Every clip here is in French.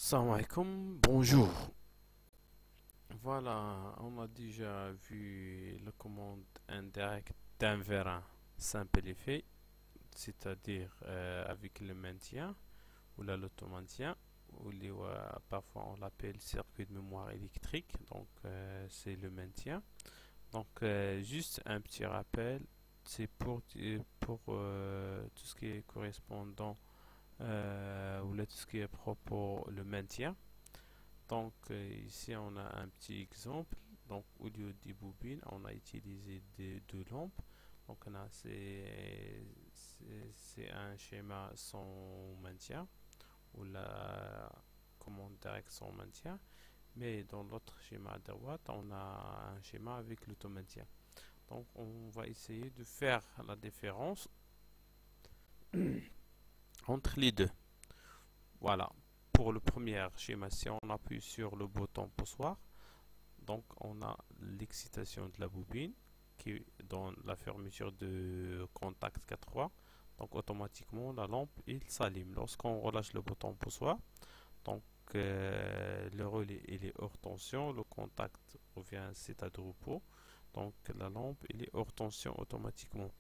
Salam alaikum, bonjour. Voilà, on a déjà vu la commande indirecte d'un vérin simple effet, c'est-à-dire avec le maintien ou l'automaintien, parfois on l'appelle circuit de mémoire électrique, donc c'est le maintien. Donc juste un petit rappel, c'est pour tout ce qui est correspondant ou là tout ce qui est propre le maintien. Donc ici on a un petit exemple. Donc au lieu des bobines, on a utilisé deux lampes. Donc on a c'est un schéma sans maintien ou la commande directe sans maintien. Mais dans l'autre schéma à droite, on a un schéma avec l'automaintien. Donc on va essayer de faire la différence entre les deux. Voilà. Pour le premier schéma, si on appuie sur le bouton poussoir, donc on a l'excitation de la bobine qui donne la fermeture de contact 4 donc automatiquement la lampe il s'allume. Lorsqu'on relâche le bouton poussoir, donc le relais il est hors tension, le contact revient à l'état de repos, donc la lampe il est hors tension automatiquement.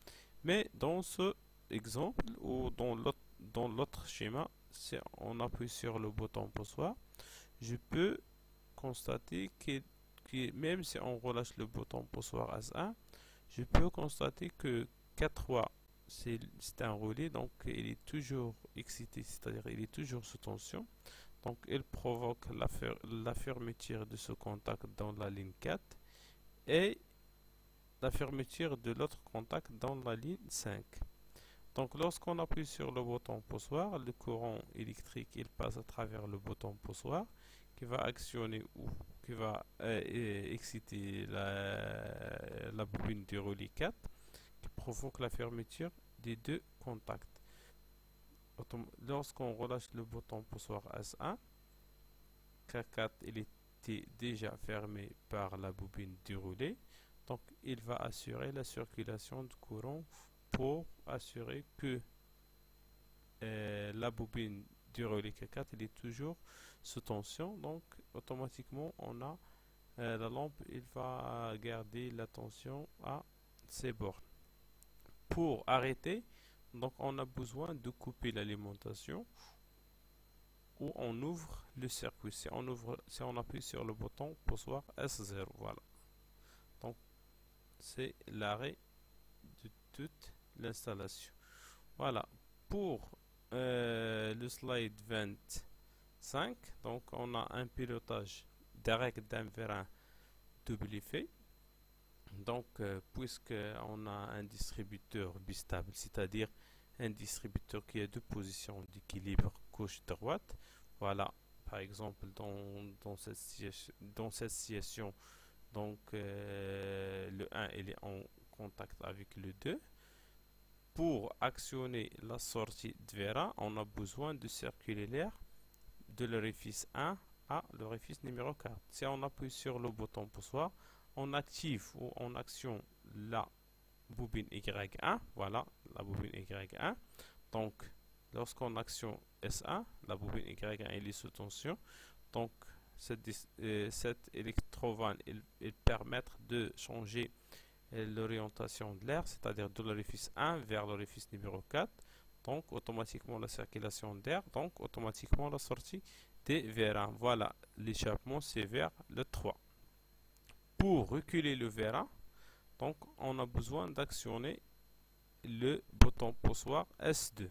Mais dans ce exemple ou dans l'autre schéma, si on appuie sur le bouton poussoir, je peux constater que même si on relâche le bouton poussoir S1, je peux constater que 4 c'est un relais, donc il est toujours excité, c'est-à-dire il est toujours sous tension. Donc il provoque la fermeture de ce contact dans la ligne 4 et la fermeture de l'autre contact dans la ligne 5. Donc lorsqu'on appuie sur le bouton poussoir, le courant électrique il passe à travers le bouton poussoir qui va actionner ou qui va exciter la bobine du relais 4 qui provoque la fermeture des deux contacts. Lorsqu'on relâche le bouton poussoir S1, K4 il était déjà fermé par la bobine du relais, donc il va assurer la circulation du courant pour assurer que la bobine du relais K4 il est toujours sous tension, donc automatiquement on a la lampe il va garder la tension à ses bornes. Pour arrêter, donc on a besoin de couper l'alimentation ou on ouvre le circuit. Si on appuie sur le bouton poussoir S0, voilà. Donc c'est l'arrêt de toute l'installation. Voilà. Pour le slide 25, donc on a un pilotage direct d'un vérin double effet. Donc, puisque on a un distributeur bistable, c'est-à-dire un distributeur qui a deux positions d'équilibre gauche-droite, voilà, par exemple, dans cette situation, donc le 1 il est en contact avec le 2. Pour actionner la sortie de vérin, on a besoin de circuler l'air de l'orifice 1 à l'orifice numéro 4. Si on appuie sur le bouton poussoir, on active ou on actionne la bobine Y1, voilà la bobine Y1. Donc, lorsqu'on actionne S1, la bobine Y1 elle est sous tension. Donc, cette électrovanne il permet de changer l'orientation de l'air, c'est-à-dire de l'orifice 1 vers l'orifice numéro 4. Donc, automatiquement la circulation d'air, donc automatiquement la sortie des vérins. Voilà, l'échappement c'est vers le 3. Pour reculer le vérin, donc on a besoin d'actionner le bouton poussoir S2.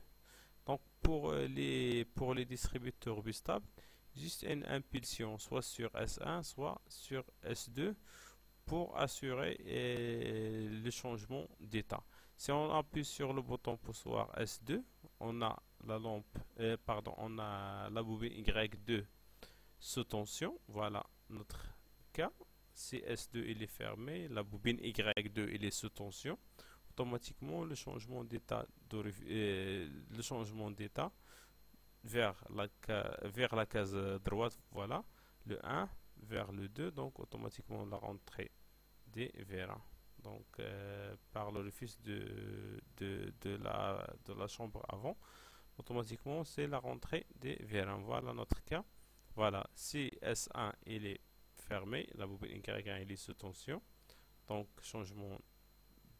Donc pour les distributeurs bistables, juste une impulsion soit sur S1 soit sur S2 pour assurer le changement d'état. Si on appuie sur le bouton poussoir S2, on a la lampe, on a la bobine Y2 sous tension. Voilà notre cas. Si S2 il est fermé, la bobine Y2 il est sous tension. Automatiquement le changement d'état vers la case droite, voilà, le 1 vers le 2, donc automatiquement la rentrée des vérins. Donc par l'orifice de la chambre avant, automatiquement c'est la rentrée des vérins. Voilà notre cas. Voilà, si S1 il est fermé, la bobine Y1 il est sous tension, donc changement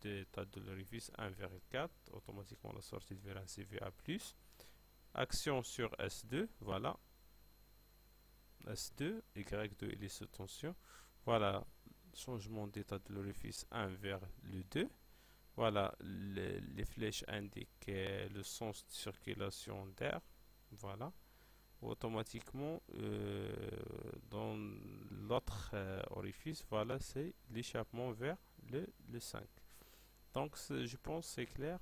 d'état de l'orifice 1,4, automatiquement la sortie vers un CVA+. Action sur S2, voilà, S2, Y2 il est sous tension, voilà, changement d'état de l'orifice 1 vers le 2. Voilà, les flèches indiquent le sens de circulation d'air. Voilà. Automatiquement, dans l'autre orifice, voilà, c'est l'échappement vers le 5. Donc, je pense que c'est clair.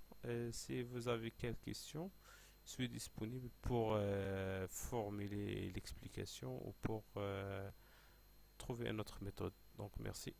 Si vous avez quelques questions, je suis disponible pour formuler l'explication ou pour trouver une autre méthode. Donc, merci.